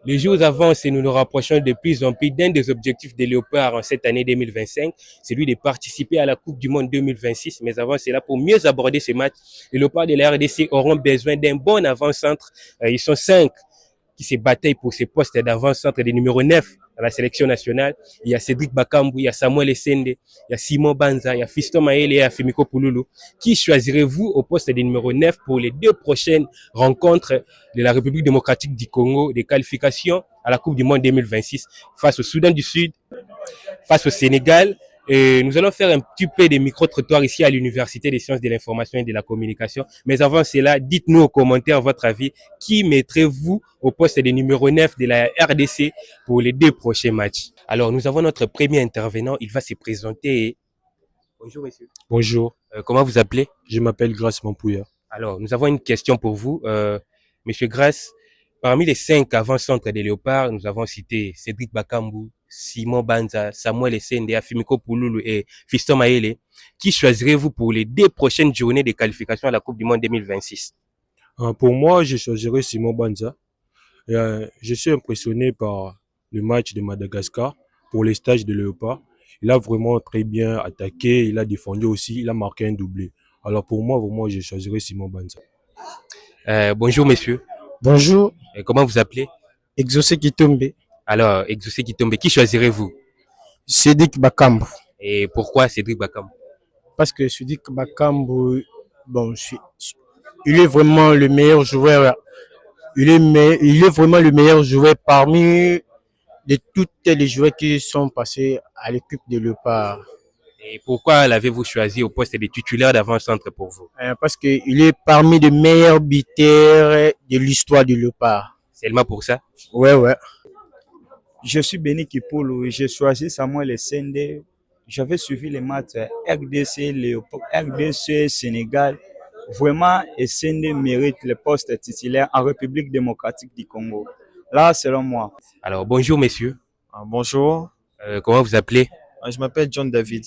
Les jours avancent et nous nous rapprochons de plus en plus d'un des objectifs des Léopards en cette année 2025, c'est lui de participer à la Coupe du Monde 2026. Mais avant cela, pour mieux aborder ce match, les Léopards de la RDC auront besoin d'un bon avant-centre. Ils sont 5 qui se bataillent pour ces postes d'avant-centre des numéro 9 à la sélection nationale. Il y a Cédric Bakambu, il y a Samuel Essende, il y a Simon Banza, il y a Fiston Maele et Afimiko Pouloulou. Qui choisirez-vous au poste des numéro 9 pour les 2 prochaines rencontres de la République démocratique du Congo, des qualifications à la Coupe du Monde 2026 face au Soudan du Sud, face au Sénégal? Et nous allons faire un petit peu de micro-trottoirs ici à l'Université des sciences de l'information et de la communication. Mais avant cela, dites-nous aux commentaires votre avis. Qui mettrez-vous au poste de numéro 9 de la RDC pour les 2 prochains matchs? Alors, nous avons notre premier intervenant. Il va se présenter. Bonjour, monsieur. Bonjour, Comment vous appelez? je m'appelle Grace Mampouya. Alors, nous avons une question pour vous. Monsieur Grace, parmi les 5 avant-centres des Léopards, nous avons cité Cédric Bakambu, Simon Banza, Samuel Essende, Afimiko Pouloulou et Fiston Maele. Qui choisirez-vous pour les 2 prochaines journées de qualification à la Coupe du Monde 2026? Pour moi, je choisirais Simon Banza. Je suis impressionné par le match de Madagascar pour les stages de Léopard. Il a vraiment très bien attaqué, il a défendu aussi, il a marqué un doublé. Alors pour moi, vraiment, je choisirais Simon Banza. Bonjour, monsieur. Bonjour, Comment vous appelez? Exaucé Kitombe, Alors, Exaucé Kitombe, qui choisirez-vous? Sédic Bakambu. Et pourquoi Cédric Bakambu? Parce que Sédic Bakambu, bon, il est vraiment le meilleur joueur. Il est vraiment le meilleur joueur parmi tous les joueurs qui sont passés à l'équipe de Léopard. Et pourquoi l'avez-vous choisi au poste de titulaire d'avant-centre pour vous? Parce qu'il est parmi les meilleurs buteurs de l'histoire de Léopard. Seulement pour ça? Ouais. Je suis Béni Kipolo et j'ai choisi Samuel Essende. J'avais suivi les matchs RDC, RDC, Sénégal. Vraiment, Essende mérite le poste titulaire en République démocratique du Congo. Là, selon moi. Alors, bonjour, messieurs. Bonjour, Comment vous appelez? je m'appelle John David.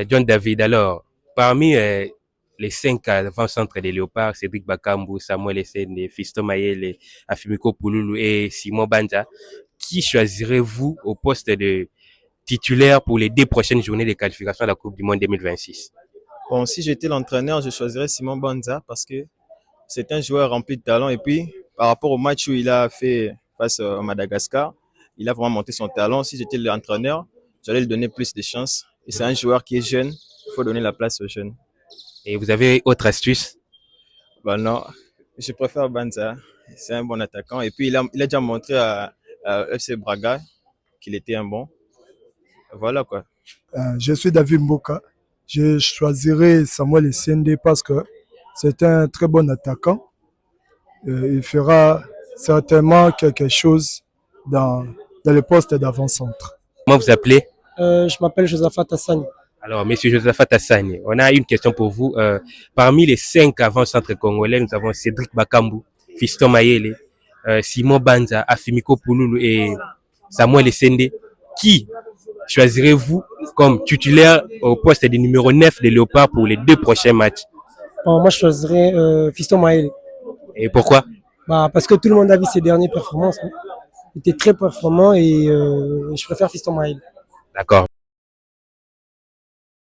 John David. Alors, parmi les 5 avant-centres des Léopards, Cédric Bakambu, Samuel Essende, Fiston Maele, Afimiko Pouloulou et Simon Banza, qui choisirez-vous au poste de titulaire pour les 2 prochaines journées de qualification à la Coupe du Monde 2026? Bon, si j'étais l'entraîneur, je choisirais Simon Banza parce que c'est un joueur rempli de talent. Et puis, par rapport au match où il a fait face à Madagascar, il a vraiment monté son talent. Si j'étais l'entraîneur, j'allais lui donner plus de chances. Et c'est un joueur qui est jeune, il faut donner la place aux jeunes. Et vous avez autre astuce? Ben non, je préfère Banza. C'est un bon attaquant. Et puis, il a déjà montré à FC Braga qu'il était un bon. Voilà quoi. Je suis David Mboka. Je choisirai Samuel Essende parce que c'est un très bon attaquant. Il fera certainement quelque chose dans le poste d'avant-centre. Comment vous appelez? Je m'appelle Josaphat Hassani. Alors, monsieur Josaphat Hassani, on a une question pour vous. Parmi les 5 avant-centres congolais, nous avons Cédric Bakambu, Fiston Maele, Simon Banza, Afimiko Pouloulou et Samuel Essende. Qui choisirez-vous comme titulaire au poste de numéro 9 de Léopard pour les 2 prochains matchs? Bon, moi, je choisirais Fiston Maele. Et pourquoi? Parce que tout le monde a vu ses dernières performances. Hein. Il était très performant et je préfère Fiston Maele. D'accord.